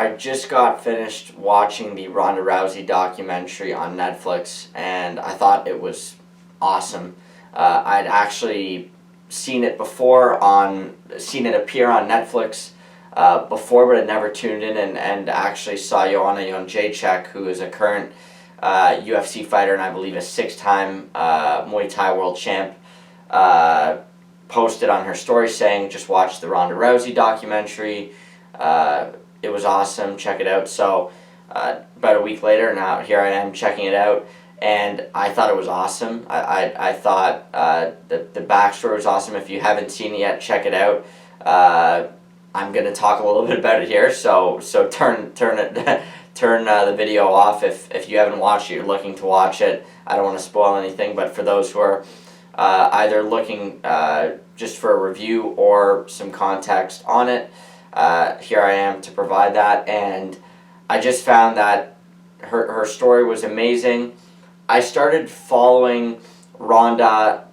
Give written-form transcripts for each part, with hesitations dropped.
I just got finished watching the Ronda Rousey documentary on Netflix, and I thought it was awesome. I'd actually seen it seen it appear on Netflix before, but had never tuned in and actually saw Joanna Jędrzejczyk, who is a current UFC fighter and I believe a six-time Muay Thai world champ, posted on her story saying, just watched the Ronda Rousey documentary. It was awesome, check it out. So about a week later, now here I am checking it out, and I thought it was awesome. I thought the backstory was awesome. If you haven't seen it yet, check it out. I'm going to talk a little bit about it here, so turn the video off if you haven't watched it, you're looking to watch it. I don't want to spoil anything, but for those who are either looking just for a review or some context on it, here I am to provide that. And I just found that her story was amazing. I started following Ronda,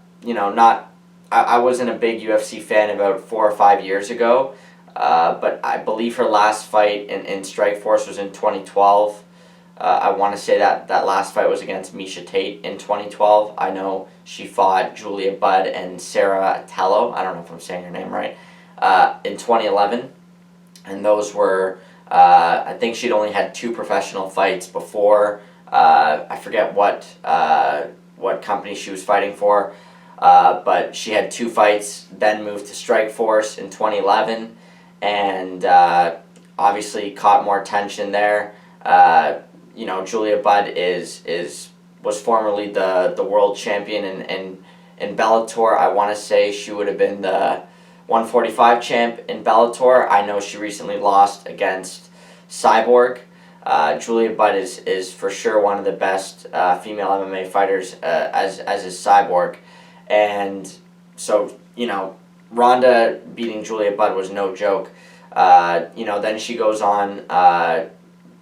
I wasn't a big UFC fan about 4 or 5 years ago, but I believe her last fight in Strikeforce was in 2012. I want to say that last fight was against Miesha Tate in 2012. I know she fought Julia Budd and Sarah Tello, I don't know if I'm saying her name right, in 2011. And those were, I think she'd only had 2 professional fights before. I forget what company she was fighting for, but she had 2 fights, then moved to Strikeforce in 2011, and obviously caught more attention there. Julia Budd was formerly the world champion in Bellator. I want to say she would have been the 145 champ in Bellator. I know she recently lost against Cyborg. Julia Budd is for sure one of the best female MMA fighters, as is Cyborg. And so, Ronda beating Julia Budd was no joke. Then she goes on,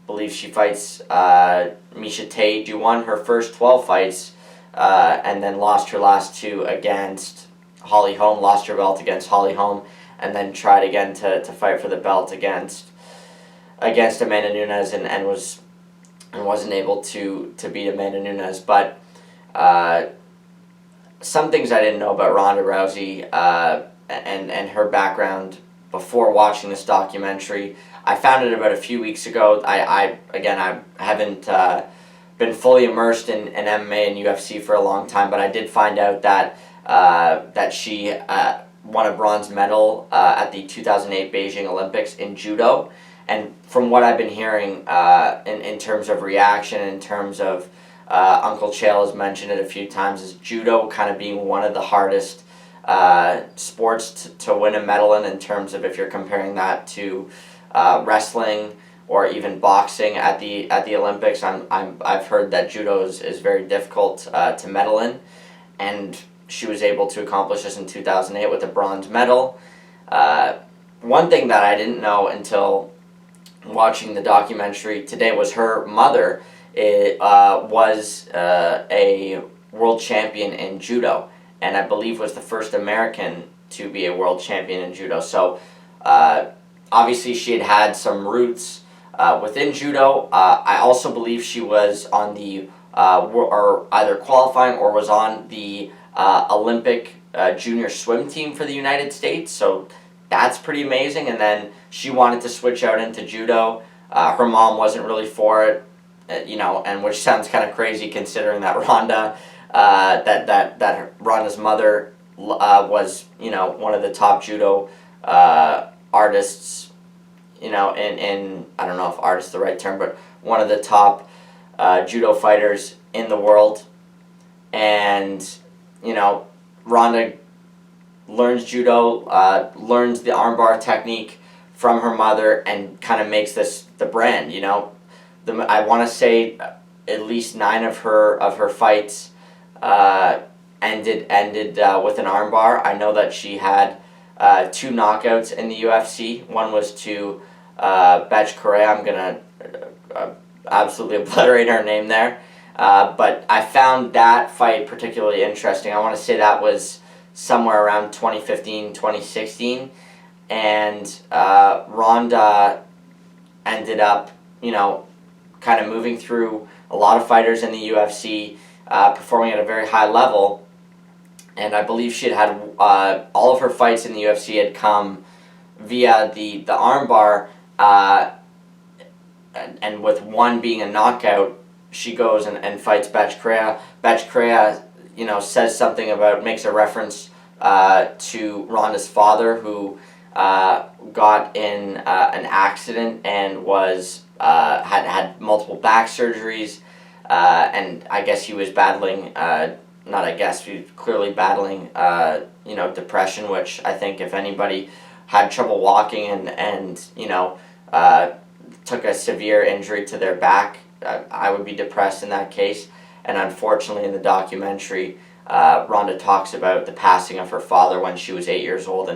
believe she fights Miesha Tate, who won her first 12 fights, and then lost her last 2 against Holly Holm, lost her belt against Holly Holm, and then tried again to fight for the belt against Amanda Nunes and wasn't able to beat Amanda Nunes. But some things I didn't know about Ronda Rousey and her background before watching this documentary. I found it about a few weeks ago. I haven't been fully immersed in MMA and UFC for a long time, but I did find out that she won a bronze medal at the 2008 Beijing Olympics in judo. And from what I've been hearing in terms of reaction, in terms of Uncle Chael has mentioned it a few times, is judo kind of being one of the hardest sports to win a medal in terms of if you're comparing that to wrestling or even boxing at the Olympics. I've heard that judo is very difficult to medal in, and she was able to accomplish this in 2008 with a bronze medal. One thing that I didn't know until watching the documentary today was her mother was a world champion in judo, and I believe was the first American to be a world champion in judo. So obviously she had some roots within judo. I also believe she was on the or either qualifying or was on the Olympic junior swim team for the United States. So that's pretty amazing. And then she wanted to switch out into judo. Her mom wasn't really for it, and which sounds kind of crazy considering that Ronda, that Ronda's mother was, one of the top judo artists, in I don't know if artist is the right term, but one of the top judo fighters in the world. And, Ronda learns judo, learns the armbar technique from her mother, and kind of makes this the brand. I want to say at least 9 of her fights ended with an armbar. I know that she had 2 knockouts in the UFC. One was to Betch Correa. I'm gonna absolutely obliterate her name there. But I found that fight particularly interesting. I want to say that was somewhere around 2015, 2016. And Ronda ended up, kind of moving through a lot of fighters in the UFC, performing at a very high level. And I believe she had all of her fights in the UFC had come via the armbar, and with one being a knockout, she goes and fights Betch Correia. Betch Correia, says something makes a reference to Ronda's father, who got in an accident and was had multiple back surgeries, and I guess he was battling. Not I guess, he was clearly battling, depression, which I think if anybody had trouble walking and took a severe injury to their back, I would be depressed in that case. And unfortunately, in the documentary, Ronda talks about the passing of her father when she was 8 years old,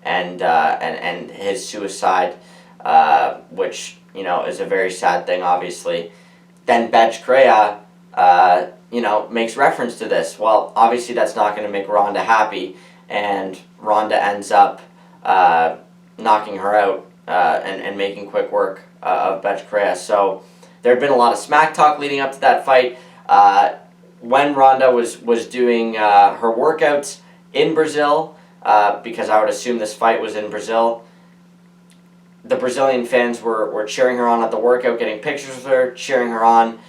and his suicide, which is a very sad thing, obviously. Then Betch Correia, makes reference to this. Well, obviously that's not going to make Ronda happy, and Ronda ends up knocking her out and making quick work of Betch Correia. So there had been a lot of smack talk leading up to that fight. When Ronda was doing her workouts in Brazil, because I would assume this fight was in Brazil, the Brazilian fans were cheering her on at the workout, getting pictures with her, cheering her on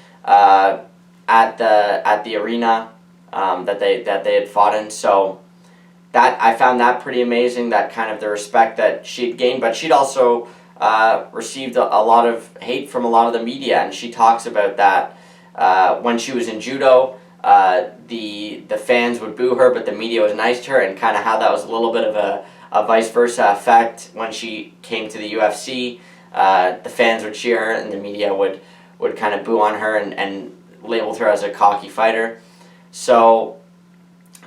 at the arena that they had fought in. So that I found that pretty amazing, that kind of the respect that she'd gained. But she'd also received a lot of hate from a lot of the media, and she talks about that when she was in judo. The fans would boo her, but the media was nice to her, and kind of how that was a little bit of a vice versa effect when she came to the UFC. The fans would cheer her, and the media would kind of boo on her and labeled her as a cocky fighter. So,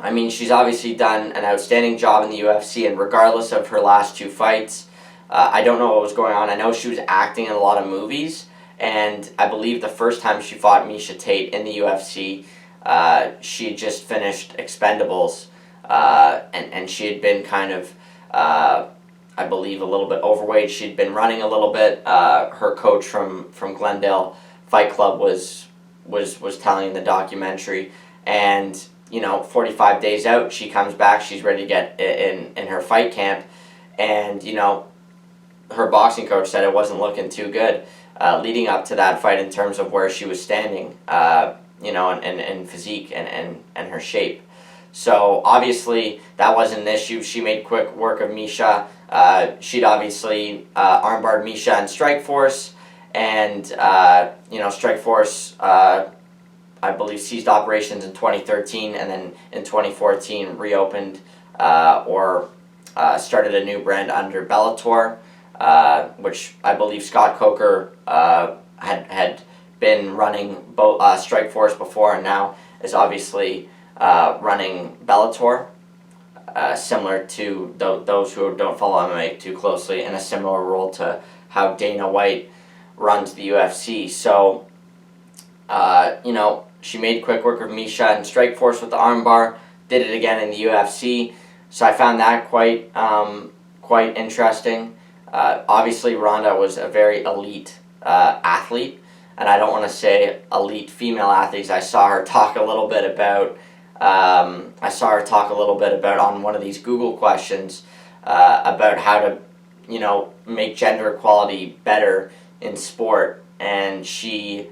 I mean, she's obviously done an outstanding job in the UFC, and regardless of her last two fights, I don't know what was going on. I know she was acting in a lot of movies, and I believe the first time she fought Miesha Tate in the UFC, she had just finished Expendables, and she had been kind of, I believe, a little bit overweight. She'd been running a little bit. Her coach from Glendale Fight Club was telling in the documentary, and 45 days out, she comes back. She's ready to get in her fight camp, and her boxing coach said it wasn't looking too good leading up to that fight in terms of where she was standing, and physique and her shape. So obviously that wasn't an issue. She made quick work of Miesha. She'd obviously armbarred Miesha in Strikeforce, and Strikeforce, I believe, ceased operations in 2013, and then in 2014 reopened or started a new brand under Bellator, which I believe Scott Coker had been running both Strikeforce before, and now is obviously running Bellator, similar to those who don't follow MMA too closely, in a similar role to how Dana White runs the UFC. So, she made quick work of Miesha in Strikeforce with the armbar, did it again in the UFC. So I found that quite interesting. Obviously, Ronda was a very elite athlete, and I don't want to say elite female athletes. I saw her talk a little bit about on one of these Google questions about how to make gender equality better in sport, and she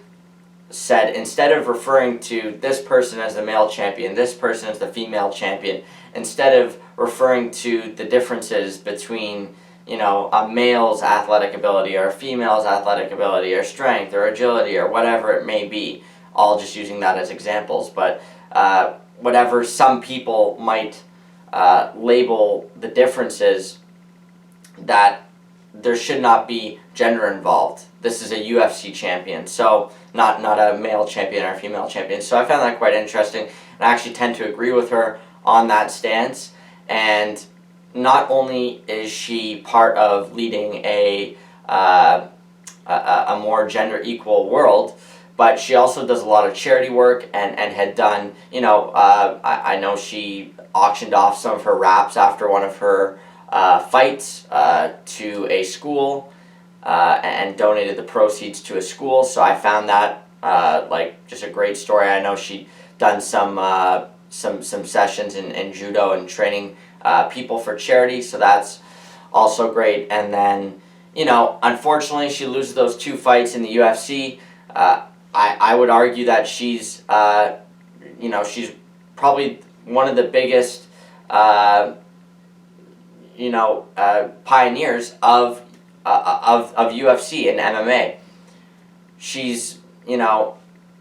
said, instead of referring to this person as the male champion, this person as the female champion, instead of referring to the differences between a male's athletic ability or a female's athletic ability or strength or agility or whatever it may be, all just using that as examples, but whatever some people might label the differences, that there should not be gender involved. This is a UFC champion, so not a male champion or a female champion. So I found that quite interesting, and I actually tend to agree with her on that stance. And not only is she part of leading a more gender equal world, but she also does a lot of charity work and had done, I know she auctioned off some of her wraps after one of her fights to a school, and donated the proceeds to a school. So I found that like just a great story. I know she done some sessions in judo and training people for charity. So that's also great. And then, unfortunately, she loses those 2 fights in the UFC. I would argue that she's she's probably one of the biggest pioneers of UFC and MMA. She's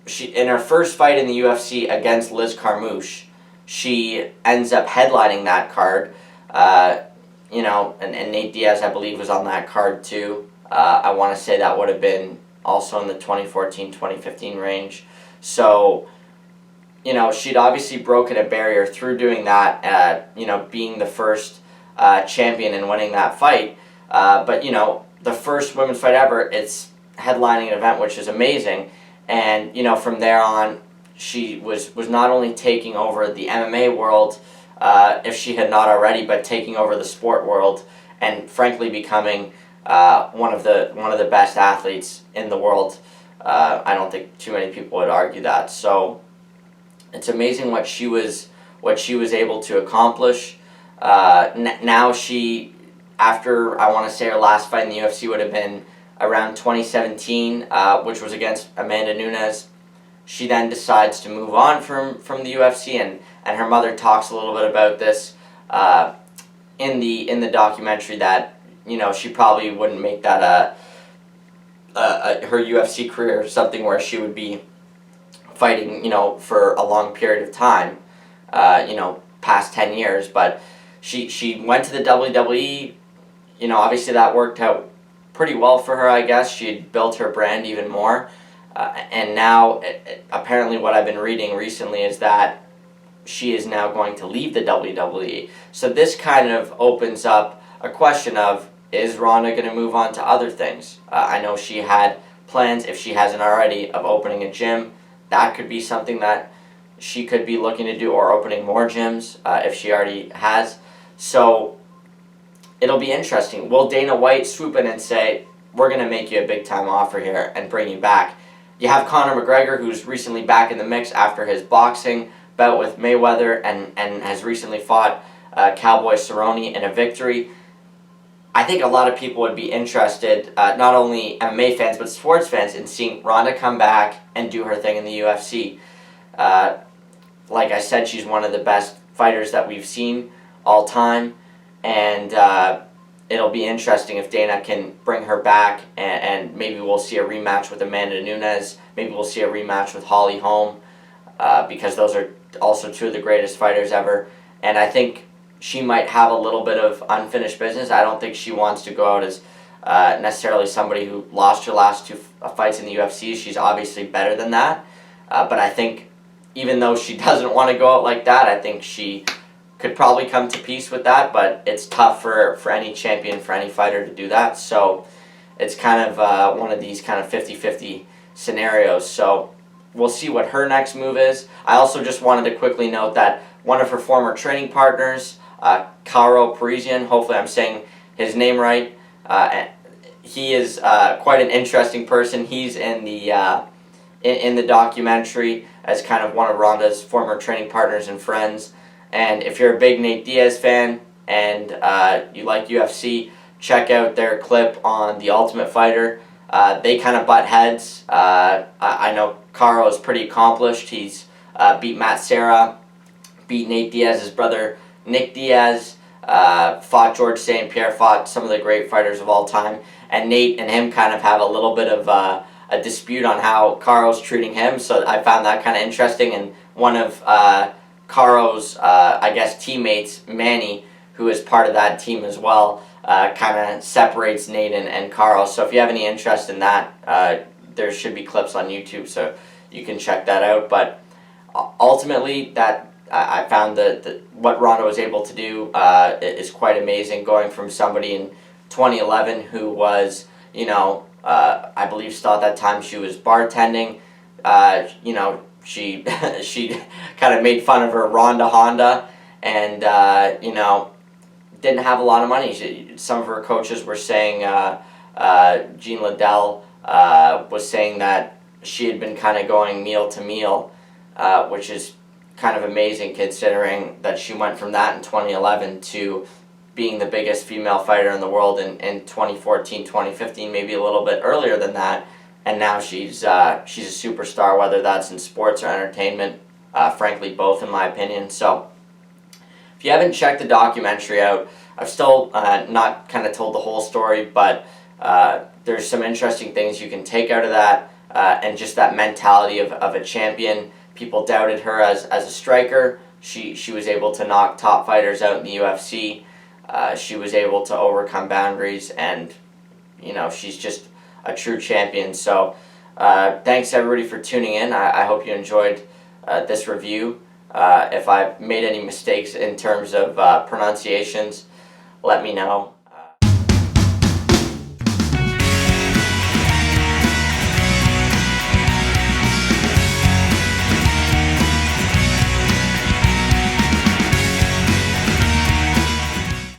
she in her first fight in the UFC against Liz Carmouche, she ends up headlining that card. And Nate Diaz, I believe, was on that card too. I want to say that would have been also in the 2014-2015 range. So, she'd obviously broken a barrier through doing that, being the first champion and winning that fight. But, the first women's fight ever, it's headlining an event, which is amazing. And, from there on, she was not only taking over the MMA world, if she had not already, but taking over the sport world and frankly becoming one of the best athletes in the world. I don't think too many people would argue that. So it's amazing what she was able to accomplish. Now she, after I want to say her last fight in the UFC would have been around 2017, which was against Amanda Nunes. She then decides to move on from the UFC, and her mother talks a little bit about this in the documentary, that she probably wouldn't make that her UFC career something where she would be fighting for a long period of time, past 10 years. But she went to the WWE. Obviously that worked out pretty well for her, I guess. She had built her brand even more. And now, apparently what I've been reading recently is that she is now going to leave the WWE. So this kind of opens up a question of, is Ronda going to move on to other things? I know she had plans, if she hasn't already, of opening a gym. That could be something that she could be looking to do, or opening more gyms if she already has. So it'll be interesting. Will Dana White swoop in and say, we're going to make you a big-time offer here and bring you back? You have Conor McGregor, who's recently back in the mix after his boxing bout with Mayweather, and has recently fought Cowboy Cerrone in a victory. I think a lot of people would be interested, not only MMA fans, but sports fans, in seeing Ronda come back and do her thing in the UFC. Like I said, she's one of the best fighters that we've seen all time, and it'll be interesting if Dana can bring her back, and maybe we'll see a rematch with Amanda Nunes. Maybe we'll see a rematch with Holly Holm, because those are also 2 of the greatest fighters ever. And I think she might have a little bit of unfinished business. I don't think she wants to go out as necessarily somebody who lost her last 2 fights in the UFC. She's obviously better than that. But I think even though she doesn't want to go out like that, I think she could probably come to peace with that. But it's tough for any champion, for any fighter to do that. So it's kind of one of these kind of 50-50 scenarios. So we'll see what her next move is. I also just wanted to quickly note that one of her former training partners, Caro Parisian, hopefully I'm saying his name right, he is quite an interesting person. He's in the documentary as kind of one of Ronda's former training partners and friends. And if you're a big Nate Diaz fan and you like UFC, check out their clip on The Ultimate Fighter. They kind of butt heads. I know Caro is pretty accomplished. He's beat Matt Serra, beat Nate Diaz's brother Nick Diaz, fought George St. Pierre, fought some of the great fighters of all time. And Nate and him kind of have a little bit of a dispute on how Caro's treating him. So I found that kind of interesting. And one of Caro's, I guess, teammates, Manny, who is part of that team as well, kind of separates Nate and Caro. So if you have any interest in that, there should be clips on YouTube, so you can check that out. But ultimately, that I found that what Ronda was able to do is quite amazing, going from somebody in 2011 who was, I believe still at that time she was bartending. She she kind of made fun of her Ronda Honda, and didn't have a lot of money. Some of her coaches were saying Jean Liddell was saying that she had been kind of going meal to meal, which is kind of amazing considering that she went from that in 2011 to being the biggest female fighter in the world in 2014, 2015, maybe a little bit earlier than that, and now she's a superstar, whether that's in sports or entertainment, frankly both in my opinion. So if you haven't checked the documentary out, I've still not kind of told the whole story, but there's some interesting things you can take out of that, and just that mentality of a champion. People doubted her as a striker. She was able to knock top fighters out in the UFC. She was able to overcome boundaries, and she's just a true champion. So thanks everybody for tuning in. I hope you enjoyed this review. If I've made any mistakes in terms of pronunciations, let me know.